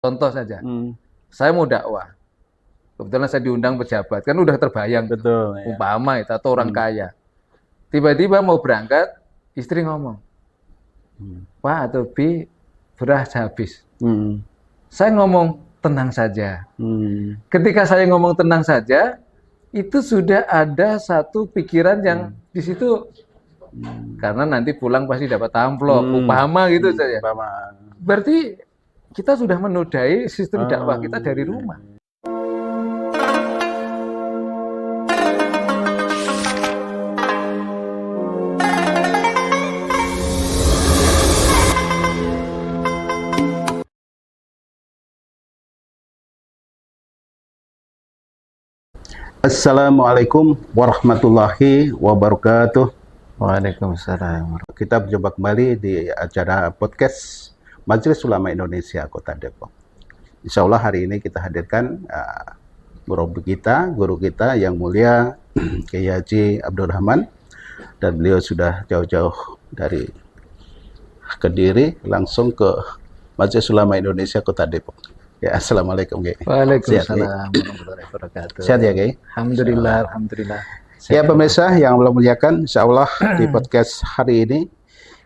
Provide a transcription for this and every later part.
Contoh saja, saya mau dakwah. Kebetulan saya diundang pejabat, kan udah terbayang. Betul. Ya. Umpama itu atau orang kaya. Tiba-tiba mau berangkat, istri ngomong, Pak atau B, beras habis. Saya ngomong, tenang saja. Ketika saya ngomong tenang saja, itu sudah ada satu pikiran yang di situ, karena nanti pulang pasti dapat amplop, umpama gitu saja. Berarti kita sudah menodai sistem dakwah kita dari rumah. Assalamualaikum warahmatullahi wabarakatuh. Waalaikumsalam. Kita berjumpa kembali di acara podcast Majelis Ulama Indonesia Kota Depok. Insya Allah hari ini kita hadirkan guru kita yang mulia Kiai Haji Abdul Rahman, dan beliau sudah jauh-jauh dari Kediri langsung ke Majelis Ulama Indonesia Kota Depok. Ya, assalamualaikum Kiai. Waalaikumsalam warahmatullahi wabarakatuh. Sehat ya Kiai? Alhamdulillah, alhamdulillah. Ya pemirsa yang Allah muliakan, insya Allah di podcast hari ini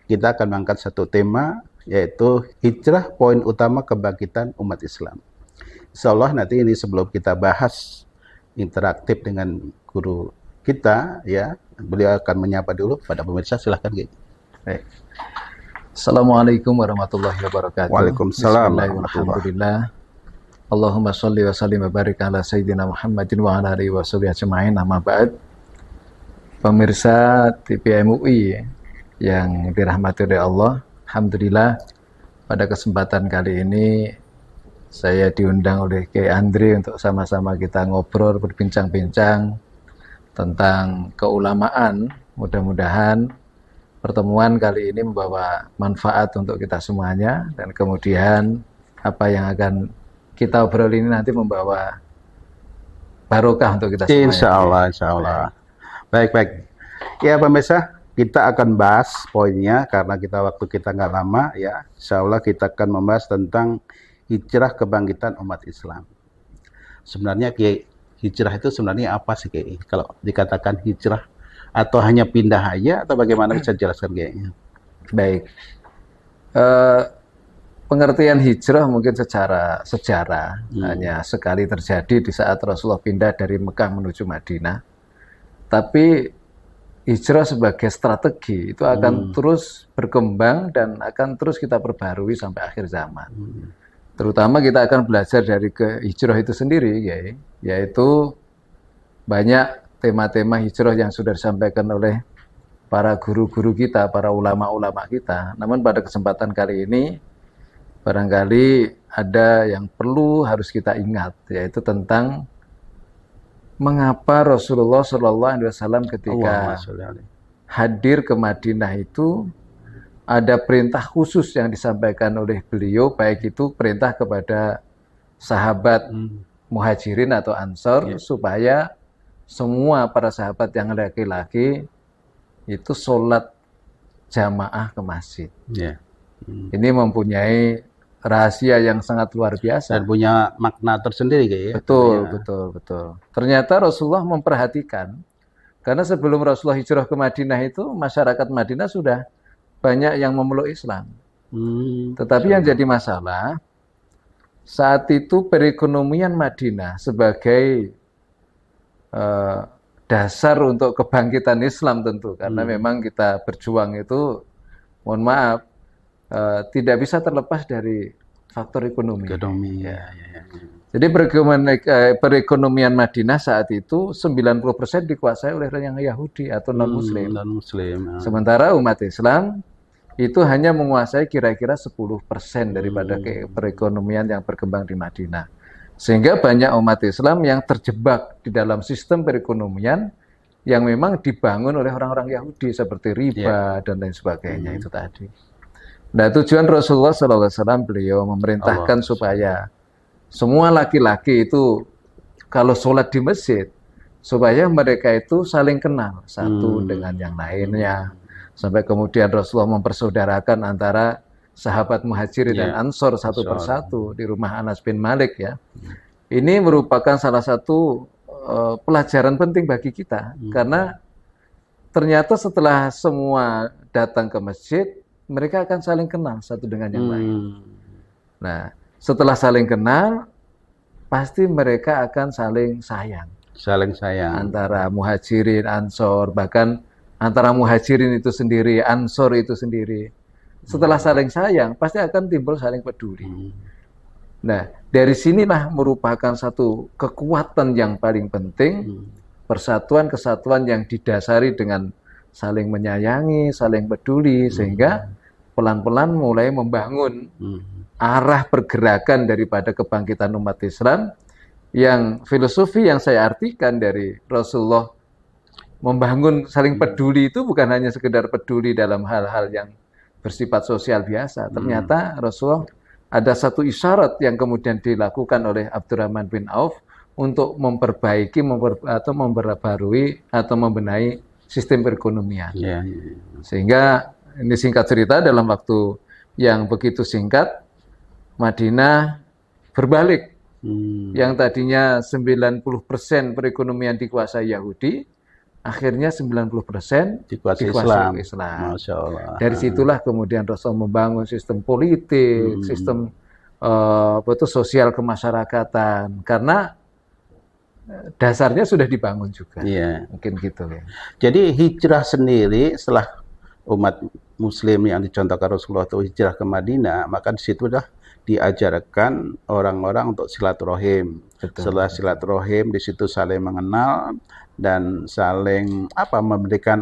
kita akan mengangkat satu tema, yaitu hijrah, poin utama kebangkitan umat Islam. Insya Allah nanti ini sebelum kita bahas interaktif dengan guru kita, ya beliau akan menyapa dulu pada pemirsa. Silahkan Kiai. Baik. Assalamualaikum warahmatullahi wabarakatuh. Waalaikumsalam. Alhamdulillah. Allahumma sholli wa sallim wa barik ala sayyidina Muhammadin wa ala alihi wa sahbihi ajma'in. Amma ba'd. Pemirsa TV MUI yang dirahmati oleh Allah, alhamdulillah pada kesempatan kali ini saya diundang oleh Kiai Andri untuk sama-sama kita ngobrol, berbincang-bincang tentang keulamaan. Mudah-mudahan pertemuan kali ini membawa manfaat untuk kita semuanya, dan kemudian apa yang akan kita obrol ini nanti membawa barokah untuk kita semuanya. Insya Allah, insya Allah. Baik. Ya pemirsa, kita akan bahas poinnya karena waktu kita nggak lama ya. Insya Allah kita akan membahas tentang hijrah kebangkitan umat Islam. Sebenarnya Kiai, hijrah itu sebenarnya apa sih Kiai? Kalau dikatakan hijrah, atau hanya pindah aja, atau bagaimana, bisa jelaskan Kiai? Baik. Pengertian hijrah mungkin secara sejarah hanya sekali terjadi di saat Rasulullah pindah dari Mekah menuju Madinah. Tapi hijrah sebagai strategi itu akan terus berkembang dan akan terus kita perbarui sampai akhir zaman. Terutama kita akan belajar dari hijrah itu sendiri, yaitu banyak tema-tema hijrah yang sudah disampaikan oleh para guru-guru kita, para ulama-ulama kita. Namun pada kesempatan kali ini barangkali ada yang harus kita ingat, yaitu tentang mengapa Rasulullah SAW ketika hadir ke Madinah itu ada perintah khusus yang disampaikan oleh beliau, baik itu perintah kepada sahabat muhajirin atau ansor, supaya semua para sahabat yang laki-laki itu sholat jamaah ke masjid. Ini mempunyai rahasia yang sangat luar biasa dan punya makna tersendiri Kiai. Betul. Ternyata Rasulullah memperhatikan, karena sebelum Rasulullah hijrah ke Madinah itu masyarakat Madinah sudah banyak yang memeluk Islam. Tetapi yang jadi masalah saat itu perekonomian Madinah sebagai dasar untuk kebangkitan Islam tentu, karena memang kita berjuang itu, mohon maaf, tidak bisa terlepas dari faktor ekonomi. Jadi perekonomian Madinah saat itu 90% dikuasai oleh orang yang Yahudi atau non-Muslim. Sementara umat Islam itu hanya menguasai kira-kira 10% daripada perekonomian yang berkembang di Madinah. Sehingga banyak umat Islam yang terjebak di dalam sistem perekonomian yang memang dibangun oleh orang-orang Yahudi seperti riba dan lain sebagainya itu tadi. Nah, tujuan Rasulullah SAW, beliau memerintahkan supaya semua laki-laki itu kalau sholat di masjid, supaya mereka itu saling kenal satu dengan yang lainnya. Sampai kemudian Rasulullah mempersaudarakan antara sahabat Muhajirin dan Iya. Ansor satu Ansor. persatu di rumah Anas bin Malik ya. Ini merupakan salah satu pelajaran penting bagi kita karena ternyata setelah semua datang ke masjid, mereka akan saling kenal satu dengan yang lain. Nah, setelah saling kenal, pasti mereka akan saling sayang. Saling sayang. Antara Muhajirin, Ansor, bahkan antara Muhajirin itu sendiri, Ansor itu sendiri. Setelah saling sayang, pasti akan timbul saling peduli. Nah, dari sinilah merupakan satu kekuatan yang paling penting, persatuan kesatuan yang didasari dengan saling menyayangi, saling peduli, sehingga pelan-pelan mulai membangun arah pergerakan daripada kebangkitan umat Islam yang filosofi yang saya artikan dari Rasulullah membangun saling peduli itu bukan hanya sekedar peduli dalam hal-hal yang bersifat sosial biasa. Ternyata Rasulullah ada satu isyarat yang kemudian dilakukan oleh Abdurrahman bin Auf untuk memperbaiki atau memperbarui atau membenahi sistem perekonomian. Sehingga ini singkat cerita dalam waktu yang begitu singkat Madinah berbalik. Yang tadinya 90% perekonomian dikuasai Yahudi, akhirnya 90% dikuasai Islam. Masya Allah. Dari situlah kemudian Rasul membangun sistem politik, sistem sosial kemasyarakatan, karena dasarnya sudah dibangun juga. Mungkin gitu ya. Jadi hijrah sendiri setelah umat Muslim yang dicontohkan Rasulullah itu hijrah ke Madinah, maka di situ dah diajarkan orang-orang untuk silaturahim. Setelah silaturahim di situ saling mengenal dan saling memberikan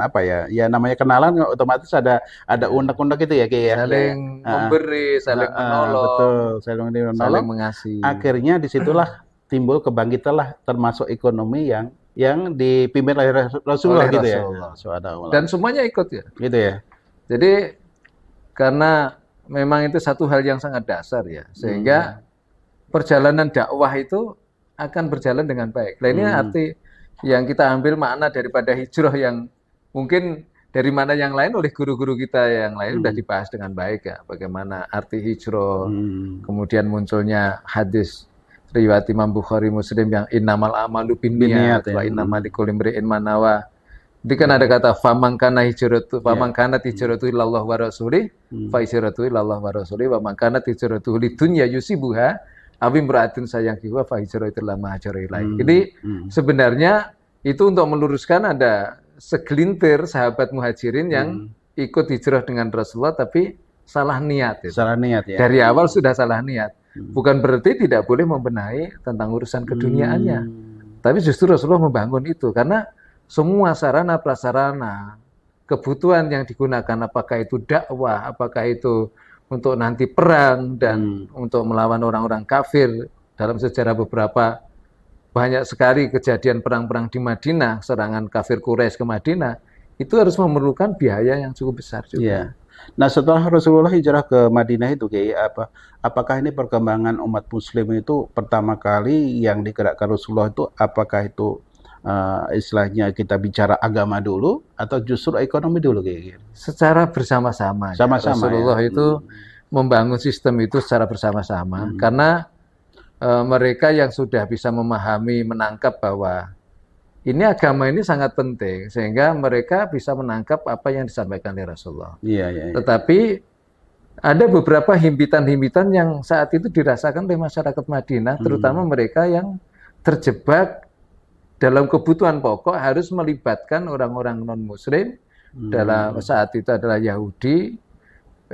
ya namanya kenalan otomatis ada unek-unek gitu ya kayak saling memberi, saling menolong, betul, saling mengasihi. Akhirnya disitulah timbul kebangkitanlah termasuk ekonomi yang dipimpin oleh Rasulullah gitu ya. Dan semuanya ikut ya. Gitu ya. Jadi karena memang itu satu hal yang sangat dasar ya, sehingga perjalanan dakwah itu akan berjalan dengan baik. Nah ini arti yang kita ambil makna daripada hijrah yang mungkin dari mana yang lain oleh guru-guru kita yang lain sudah dibahas dengan baik ya. Bagaimana arti hijrah, kemudian munculnya hadis riwayat Imam Bukhari Muslim yang innamal amalu binniyat wa innamal likulli imri'in ma nawa. Jadi kan ada kata faman kana hijratu ilallah wa rasulih fa hijratu ilallah wa rasulih wa man kana hijratu lidunya yusibuha aw imra'atin sayangkihu fa hijratu ila ma hajara ilaihi. Jadi sebenarnya itu untuk meluruskan ada segelintir sahabat Muhajirin yang ikut hijrah dengan Rasulullah tapi salah niat. Salah niat ya. Dari awal sudah salah niat. Bukan berarti tidak boleh membenahi tentang urusan keduniaannya. Tapi justru Rasulullah membangun itu karena semua sarana prasarana kebutuhan yang digunakan, apakah itu dakwah, apakah itu untuk nanti perang dan untuk melawan orang-orang kafir. Dalam sejarah beberapa banyak sekali kejadian perang-perang di Madinah, serangan kafir Quraisy ke Madinah, itu harus memerlukan biaya yang cukup besar juga. Nah setelah Rasulullah hijrah ke Madinah itu apakah ini perkembangan umat Muslim itu pertama kali yang digerakkan Rasulullah itu apakah itu istilahnya kita bicara agama dulu atau justru ekonomi dulu kayak gitu? Secara bersama-sama. Rasulullah itu membangun sistem itu secara bersama-sama karena mereka yang sudah bisa memahami, menangkap bahwa ini agama ini sangat penting sehingga mereka bisa menangkap apa yang disampaikan oleh Rasulullah. Tetapi ada beberapa himpitan-himpitan yang saat itu dirasakan oleh masyarakat Madinah, terutama mereka yang terjebak dalam kebutuhan pokok harus melibatkan orang-orang non-Muslim, dalam saat itu adalah Yahudi,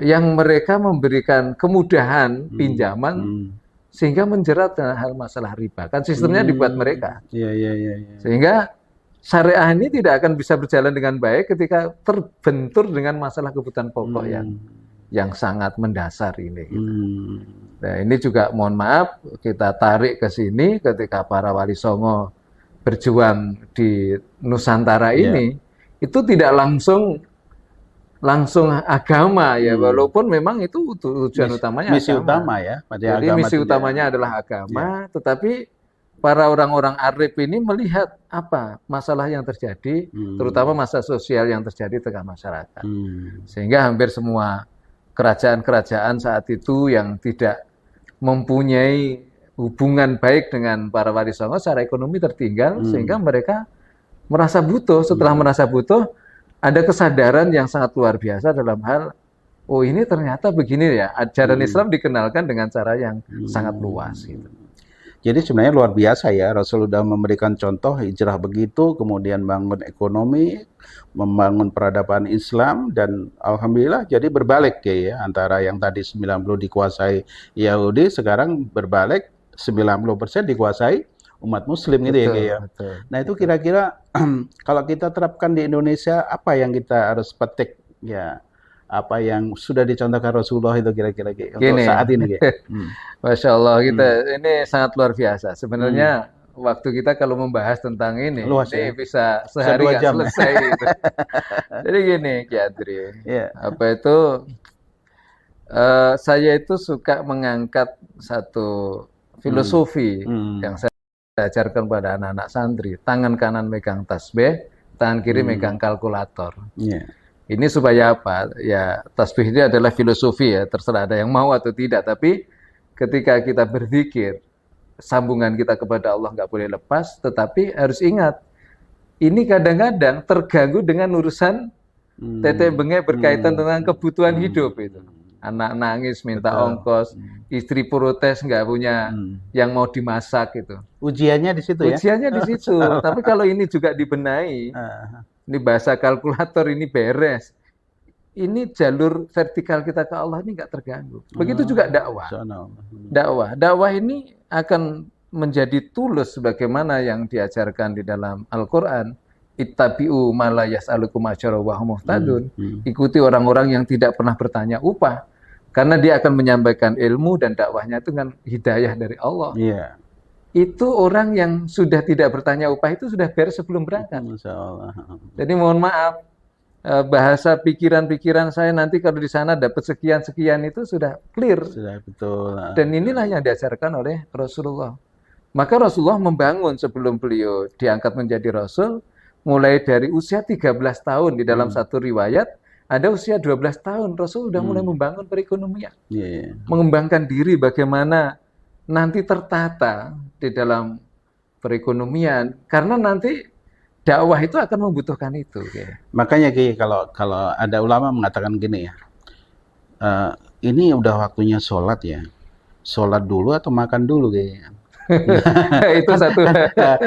yang mereka memberikan kemudahan pinjaman sehingga menjerat hal masalah riba. Kan sistemnya dibuat mereka. Sehingga syariah ini tidak akan bisa berjalan dengan baik ketika terbentur dengan masalah kebutuhan pokok yang sangat mendasar ini. Nah ini juga mohon maaf kita tarik ke sini ketika para wali songo berjuang di Nusantara ini, itu tidak langsung agama ya, walaupun memang itu tujuan utamanya misi agama. Utama ya. Jadi misi utamanya adalah agama, tetapi para orang-orang arif ini melihat apa masalah yang terjadi, terutama masalah sosial yang terjadi di tengah masyarakat. Sehingga hampir semua kerajaan-kerajaan saat itu yang tidak mempunyai hubungan baik dengan para wali songo secara ekonomi tertinggal, sehingga mereka merasa butuh. Setelah merasa butuh, ada kesadaran yang sangat luar biasa dalam hal, oh ini ternyata begini ya, ajaran Islam dikenalkan dengan cara yang sangat luas gitu. Jadi sebenarnya luar biasa ya, Rasul sudah memberikan contoh hijrah begitu, kemudian bangun ekonomi, membangun peradaban Islam, dan alhamdulillah jadi berbalik ya, antara yang tadi 90 dikuasai Yahudi, sekarang berbalik 90% dikuasai umat Muslim gitu ya, ya. Nah itu kira-kira kalau kita terapkan di Indonesia, apa yang kita harus petik ya? Apa yang sudah dicontohkan Rasulullah itu kira-kira untuk saat ini? Masya Allah, ini sangat luar biasa. Sebenarnya waktu kita kalau membahas tentang ini, luas, ini bisa sehari nggak selesai. Gitu. Jadi gini, Ki Adri, saya itu suka mengangkat satu filosofi yang saya ajarkan pada anak-anak santri. Tangan kanan megang tasbih, tangan kiri megang kalkulator. Ini supaya apa? Ya, tasbih itu adalah filosofi ya, terserah ada yang mau atau tidak. Tapi ketika kita berzikir, sambungan kita kepada Allah nggak boleh lepas, tetapi harus ingat, ini kadang-kadang terganggu dengan urusan tetek bengek berkaitan dengan kebutuhan hidup itu. Anak nangis minta ongkos, istri protes nggak punya yang mau dimasak itu. Ujiannya di situ ya? Ujiannya di situ. Tapi kalau ini juga dibenahi, ini bahasa kalkulator ini beres, ini jalur vertikal kita ke Allah ini nggak terganggu. Begitu juga dakwah. Dakwah ini akan menjadi tulus sebagaimana yang diajarkan di dalam Al-Quran. Ittabi'u ma la yas'alukum ajra wa hum muhtadun. Ikuti orang-orang yang tidak pernah bertanya upah, karena dia akan menyampaikan ilmu dan dakwahnya itu dengan hidayah dari Allah. Itu orang yang sudah tidak bertanya upah itu sudah beres sebelum berangkat. Jadi mohon maaf, bahasa pikiran-pikiran saya nanti kalau di sana dapat sekian-sekian itu sudah clear. Sudah betul. Dan inilah yang diajarkan oleh Rasulullah. Maka Rasulullah membangun sebelum beliau diangkat menjadi Rasul, mulai dari usia 13 tahun di dalam satu riwayat, ada usia 12 tahun Rasul sudah mulai membangun perekonomian. Mengembangkan diri bagaimana nanti tertata di dalam perekonomian, karena nanti dakwah itu akan membutuhkan itu. Makanya Ki, kalau ada ulama mengatakan gini ya, ini udah waktunya sholat ya, sholat dulu atau makan dulu kayaknya. Itu satu.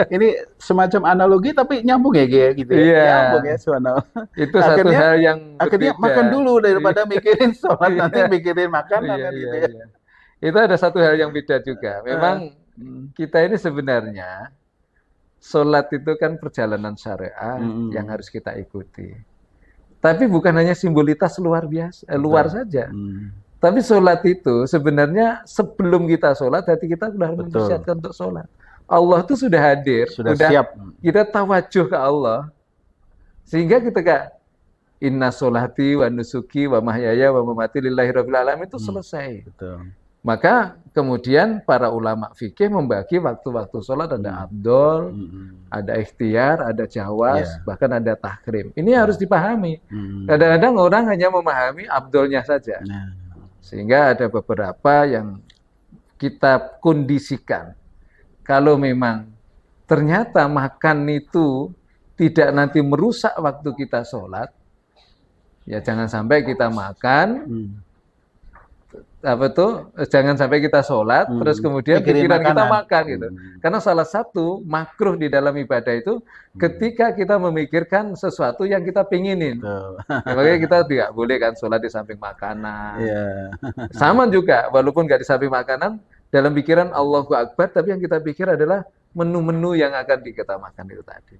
Ini semacam analogi tapi nyambung ya gitu. Nyambung ya soalnya. Itu satu hal yang akhirnya makan dulu daripada mikirin sholat nanti mikirin makanan gitu ya. Itu ada satu hal yang beda juga. Memang kita ini sebenarnya sholat itu kan perjalanan syariah yang harus kita ikuti. Tapi bukan hanya simbolitas luar biasa, luar saja. Tapi sholat itu sebenarnya sebelum kita sholat, hati kita sudah mempersiapkan untuk sholat. Allah itu sudah hadir, sudah siap. Kita tawajuh ke Allah, sehingga ketika inna sholati wa nusuki wa mahyaya wa mamati lillahi rabbil alamin itu selesai. Maka kemudian para ulama fikih membagi waktu-waktu sholat, ada abdol, ada ikhtiar, ada jawaz, bahkan ada tahrim. Ini harus dipahami. Kadang-kadang orang hanya memahami abdolnya saja. Sehingga ada beberapa yang kita kondisikan. Kalau memang ternyata makan itu tidak nanti merusak waktu kita sholat, ya jangan sampai kita makan, jangan sampai kita sholat, terus kemudian pikiran kita makan gitu. Karena salah satu makruh di dalam ibadah itu ketika kita memikirkan sesuatu yang kita pinginin. Makanya kita tidak boleh kan sholat di samping makanan. Sama juga, walaupun nggak di samping makanan, dalam pikiran Allahu Akbar, tapi yang kita pikir adalah menu-menu yang akan kita makan itu tadi.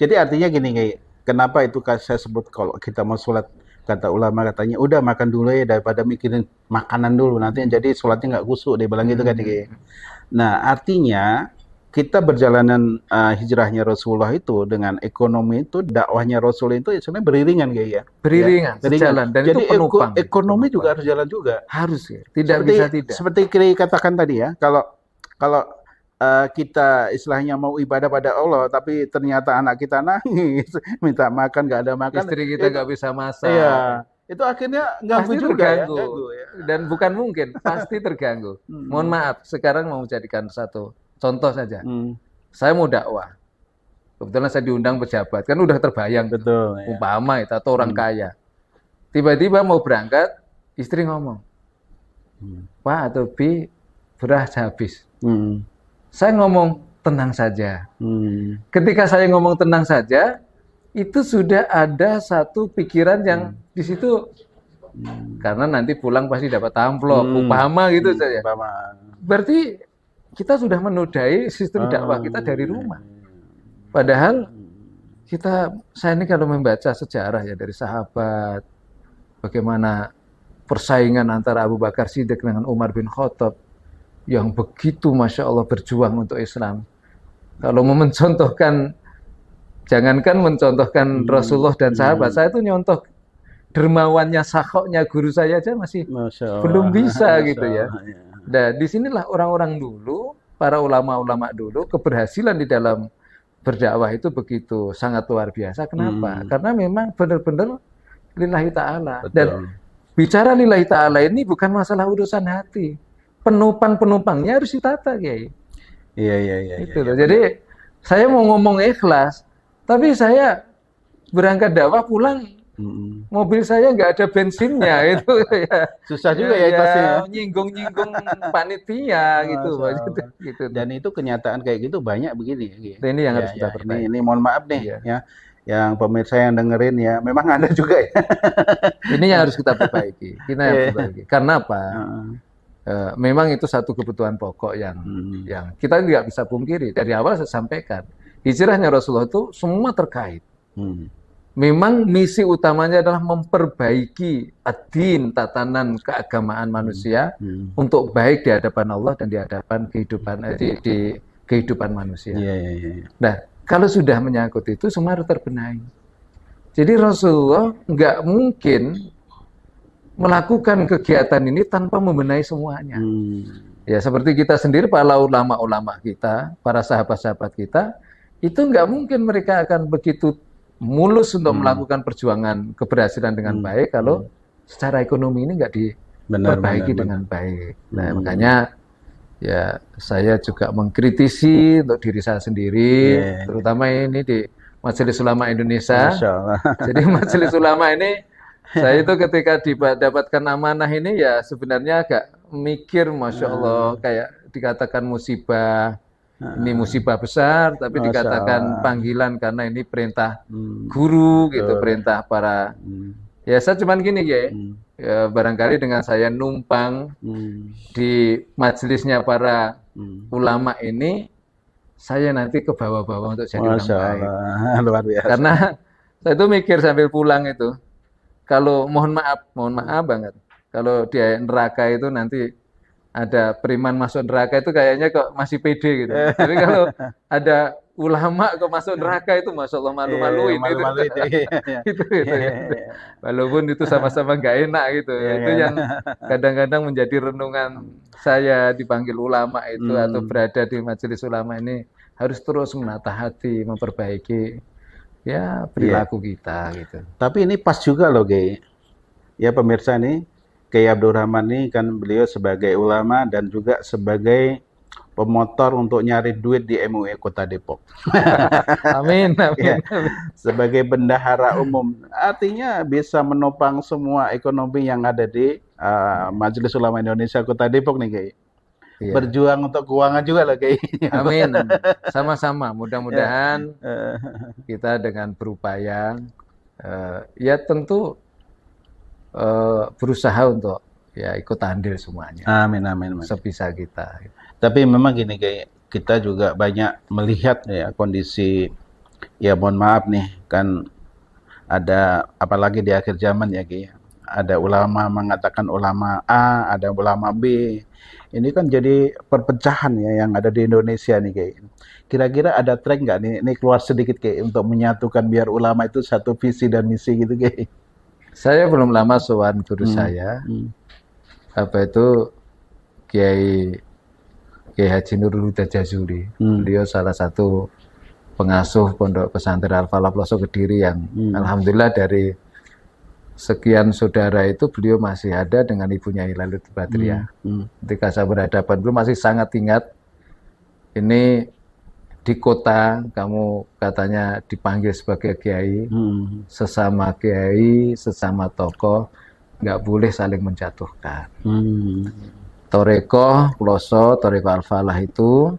Jadi artinya gini, kenapa itu saya sebut kalau kita mau sholat, kata ulama katanya udah makan dulu ya daripada mikirin makanan dulu, nanti jadi sholatnya nggak khusyuk, dia bilang gitu kan. Nah artinya kita berjalanan hijrahnya Rasulullah itu dengan ekonomi itu, dakwahnya Rasul itu sebenarnya beriringan beriringan, sejalan, dan jadi itu penumpang. Ekonomi juga harus jalan juga. Harus ya, tidak. Seperti Kiri katakan tadi ya, kalau kita istilahnya mau ibadah pada Allah, tapi ternyata anak kita nangis, minta makan, nggak ada makan. Istri kita nggak bisa masak. itu akhirnya ganggu Pasti juga ya. terganggu. Ganggu ya. Dan bukan mungkin, pasti terganggu. Mohon maaf, sekarang mau jadikan satu contoh saja. Saya mau dakwah. Kebetulan saya diundang pejabat, kan udah terbayang. Betul. Ya. Umpama itu atau orang kaya. Tiba-tiba mau berangkat, istri ngomong, Pak atau Bi, beras habis. Saya ngomong, tenang saja. Ketika saya ngomong tenang saja, itu sudah ada satu pikiran yang di situ, karena nanti pulang pasti dapat amplop, umpama gitu saja. Berarti kita sudah menodai sistem dakwah kita dari rumah. Padahal saya ini kalau membaca sejarah ya dari sahabat, bagaimana persaingan antara Abu Bakar Siddiq dengan Umar bin Khattab yang begitu Masya Allah berjuang untuk Islam. Kalau mau mencontohkan, jangankan mencontohkan Rasulullah dan sahabat, saya itu nyontoh dermawannya, sakhoknya guru saya aja masih belum bisa gitu ya. Nah, disinilah orang-orang dulu, para ulama-ulama dulu, keberhasilan di dalam berdakwah itu begitu sangat luar biasa. Kenapa? Karena memang benar-benar lillahi ta'ala. Dan bicara lillahi ta'ala ini bukan masalah urusan hati. Penumpang-penumpangnya harus ditata, Kiai. Iya. Itu loh. Jadi saya mau ngomong ikhlas, tapi saya berangkat dakwah pulang, mobil saya nggak ada bensinnya, itu ya. Susah juga ya ikhlasnya. Nyinggung-nyinggung panitia gitu. Dan itu kenyataan kayak gitu banyak begini. Ini yang harus kita perbaiki. Ini mohon maaf nih ya, yang pemirsa yang dengerin ya, memang ada juga ya. Ini yang harus kita perbaiki. Karena apa? Memang itu satu kebutuhan pokok yang kita tidak bisa pungkiri. Dari awal saya sampaikan, hijrahnya Rasulullah itu semua terkait. Memang misi utamanya adalah memperbaiki ad-din, tatanan keagamaan manusia untuk baik di hadapan Allah dan di hadapan di kehidupan manusia. Nah, kalau sudah menyangkut itu semua harus terbenahi. Jadi Rasulullah nggak mungkin melakukan kegiatan ini tanpa membenahi semuanya. Ya, seperti kita sendiri, para ulama-ulama kita, para sahabat-sahabat kita, itu nggak mungkin mereka akan begitu mulus untuk melakukan perjuangan keberhasilan dengan baik kalau secara ekonomi ini nggak diperbaiki dengan baik. Nah, makanya ya saya juga mengkritisi untuk diri saya sendiri, terutama ini di Majelis Ulama Indonesia. Jadi Majelis Ulama ini, saya itu ketika didapatkan amanah ini ya sebenarnya agak mikir, Masya Allah, kayak dikatakan musibah. Ini musibah besar, tapi dikatakan panggilan karena ini perintah guru gitu, perintah para. Ya saya cuman gini ya, barangkali dengan saya numpang di majelisnya para ulama ini, saya nanti ke bawah-bawah untuk jadi orang baik. Luar biasa. Karena saya itu mikir sambil pulang itu, kalau mohon maaf banget, kalau di neraka itu nanti ada beriman masuk neraka itu kayaknya kok masih pede gitu. Tapi kalau ada ulama kok masuk neraka itu Masya Allah malu-maluin. Gitu. Walaupun itu sama-sama nggak enak gitu. Itu yang kadang-kadang menjadi renungan saya dipanggil ulama itu atau berada di majelis ulama ini, harus terus menata hati, memperbaiki ya perilaku kita gitu. Tapi ini pas juga loh, Kiai. Ya pemirsa nih, Kiai Abdul Rahman ini kan beliau sebagai ulama dan juga sebagai pemotor untuk nyari duit di MUI Kota Depok. Amin. Sebagai bendahara umum, artinya bisa menopang semua ekonomi yang ada di Majelis Ulama Indonesia Kota Depok nih, Kiai. Berjuang untuk keuangan juga loh, Kiai. Amin. Sama-sama. Mudah-mudahan kita dengan berupaya, ya tentu berusaha untuk ya ikut andil semuanya. Amin. Sebisa kita. Tapi memang gini, kayak kita juga banyak melihat ya kondisi, ya mohon maaf nih, kan ada apalagi di akhir zaman ya, Ki. Ada ulama mengatakan ulama A, ada ulama B. Ini kan jadi perpecahan ya yang ada di Indonesia nih, Ki. Kira-kira ada trik nggak nih? Ini keluar sedikit, Ki, untuk menyatukan biar ulama itu satu visi dan misi gitu, Ki. Saya belum lama sowan guru saya, apa itu Kiai Haji Nurul Huda Jazuli. Beliau salah satu pengasuh Pondok Pesantren Al-Falah Pelosok Kediri yang alhamdulillah dari sekian saudara itu beliau masih ada dengan ibunya Hilal Badriah. Ketika saya berhadapan beliau masih sangat ingat, ini di kota kamu katanya dipanggil sebagai kiai, sesama kiai, sesama tokoh, nggak boleh saling menjatuhkan. Toreko Ploso, Toreko Al-Falah itu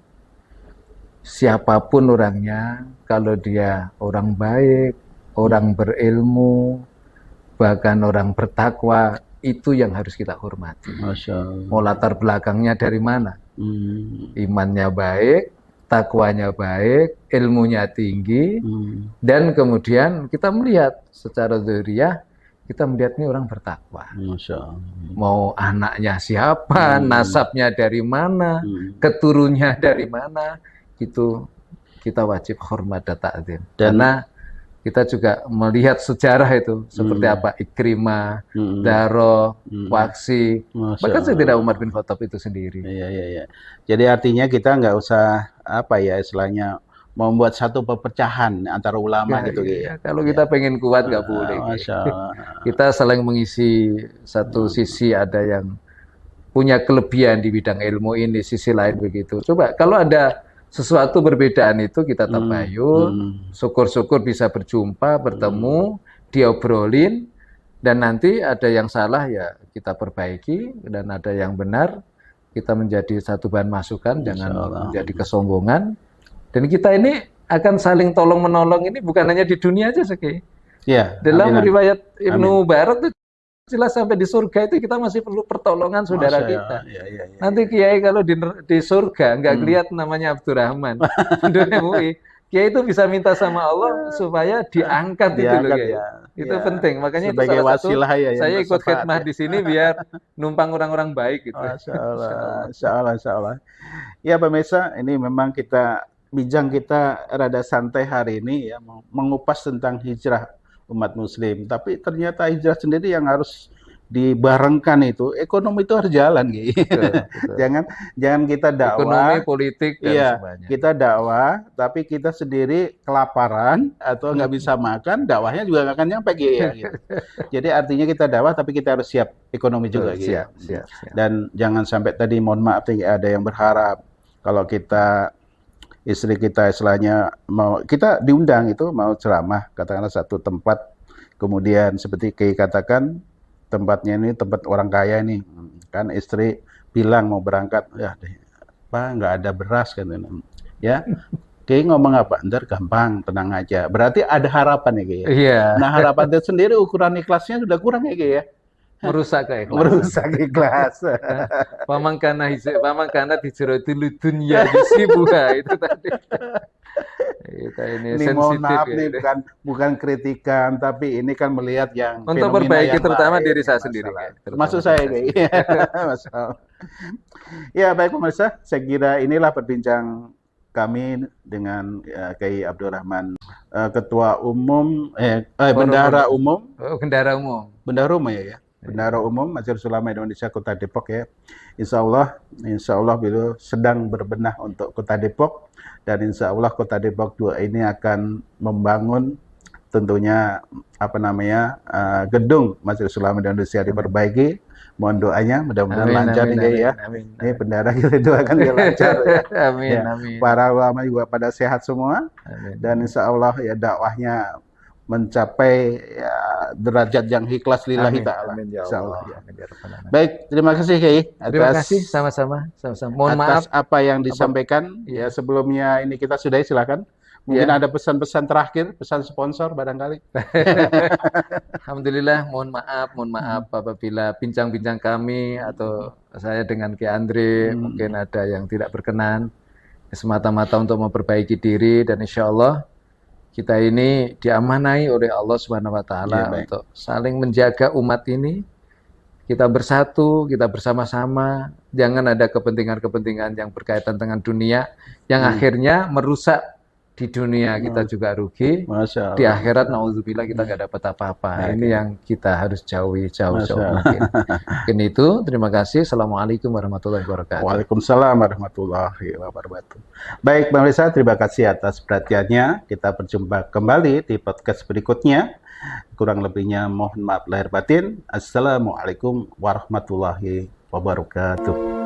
siapapun orangnya, kalau dia orang baik, orang berilmu, bahkan orang bertakwa, itu yang harus kita hormati. Masya Allah. Mau latar belakangnya dari mana? Imannya baik, takwanya baik, ilmunya tinggi, dan kemudian kita melihat secara dzahiriyah, kita melihat ini orang bertakwa. Masya Allah. Mau anaknya siapa, nasabnya dari mana, keturunnya dari mana, itu kita wajib hormat dan ta'zim. Karena kita juga melihat sejarah itu seperti apa Ikrimah, Daro, Waksi, bahkan Sayyidina Umar bin Khattab itu sendiri. Iya. Jadi artinya kita nggak usah istilahnya membuat satu perpecahan antara ulama gitu. Iya. Kalau kita pengen kuat nggak boleh. Masya Allah. Kita saling mengisi satu sisi, ada yang punya kelebihan di bidang ilmu ini, sisi lain begitu. Coba kalau ada sesuatu perbedaan itu kita tabayun, syukur-syukur bisa berjumpa, bertemu, diobrolin, dan nanti ada yang salah ya kita perbaiki, dan ada yang benar kita menjadi satu bahan masukan, jangan menjadi kesombongan. Dan kita ini akan saling tolong menolong ini bukan hanya di dunia aja Seki. Ya, dalam riwayat Ibnu Barat itu jelas sampai di surga itu kita masih perlu pertolongan saudara kita. Nanti kiai kalau di surga nggak lihat namanya Abdurrahman, kiai itu bisa minta sama Allah supaya diangkat itu loh, kiai. Itu penting. Makanya sebagai itu salah wasilah satu, saya ikut khidmah di sini biar numpang orang-orang baik gitu. Insya Allah. Ya pemirsa, ini memang bincang kita rada santai hari ini ya, mengupas tentang hijrah umat muslim, tapi ternyata hijrah sendiri yang harus dibarengkan itu, ekonomi itu harus jalan gitu. Jangan kita dakwah, ekonomi, politik dan sebagainya. Kita dakwah tapi kita sendiri kelaparan atau nggak bisa makan, dakwahnya juga nggak akan nyampe gitu. Jadi artinya kita dakwah tapi kita harus siap ekonomi juga gitu. Siap. Dan jangan sampai tadi, mohon maaf ada yang berharap kalau istri kita istilahnya kita diundang itu mau ceramah, katakanlah satu tempat, kemudian seperti Kiai katakan tempatnya ini tempat orang kaya nih, kan istri bilang mau berangkat, ya Pak nggak ada beras kan, ya Kiai ngomong apa, ntar gampang, tenang aja, berarti ada harapan ya Kiai. Iya. Nah harapan itu sendiri ukuran ikhlasnya sudah kurang ya Kiai ya. Merusak ikhlas. Pamangkana hijratul dunya disibuha itu tadi. Kita ini sensitif. Mohon maaf nih, bukan kritikan, tapi ini kan melihat yang untuk perbaiki terutama diri saya sendiri. Maksud saya kayak ya baik pemirsa, saya kira inilah perbincang kami dengan Kiai Abdurrahman, Ketua Umum Bendahara Umum. Bendahara Umum. Bendahara Umum ya. Bendahara Umum Majelis Ulama Indonesia Kota Depok ya. Insya Allah beliau sedang berbenah untuk Kota Depok, dan insya Allah Kota Depok 2 ini akan membangun tentunya gedung Majelis Ulama Indonesia diperbaiki. Mohon doanya, mudah-mudahan lancar nih ya. Ini bendahara kita doakan dia lancar ya. Amin. Para ulama juga pada sehat semua. Dan insya Allah ya dakwahnya mencapai derajat yang ikhlas lillahi ta'ala. Insyaallah. Baik, terima kasih Kiai. Terima kasih sama-sama. Mohon maaf apa yang disampaikan. Ya sebelumnya ini kita sudahi, silakan. Mungkin ada pesan-pesan terakhir, pesan sponsor barangkali. Alhamdulillah, mohon maaf apabila bincang-bincang kami atau saya dengan Ki Andre mungkin ada yang tidak berkenan. Semata-mata untuk memperbaiki diri, dan insya Allah kita ini diamanai oleh Allah Subhanahu wa Ta'ala untuk saling menjaga umat ini. Kita bersatu, kita bersama-sama, jangan ada kepentingan-kepentingan yang berkaitan dengan dunia yang akhirnya merusak di dunia kita juga rugi, Masya di Allah. akhirat naudzubillah kita nggak dapat apa-apa. Ini yang kita harus jauhi jauh Masya Allah. mungkin. Mungkin itu. Terima kasih. Assalamualaikum warahmatullahi wabarakatuh. Waalaikumsalam warahmatullahi wabarakatuh. Baik, pemirsa, terima kasih atas perhatiannya. Kita berjumpa kembali di podcast berikutnya. Kurang lebihnya mohon maaf lahir batin. Assalamualaikum warahmatullahi wabarakatuh.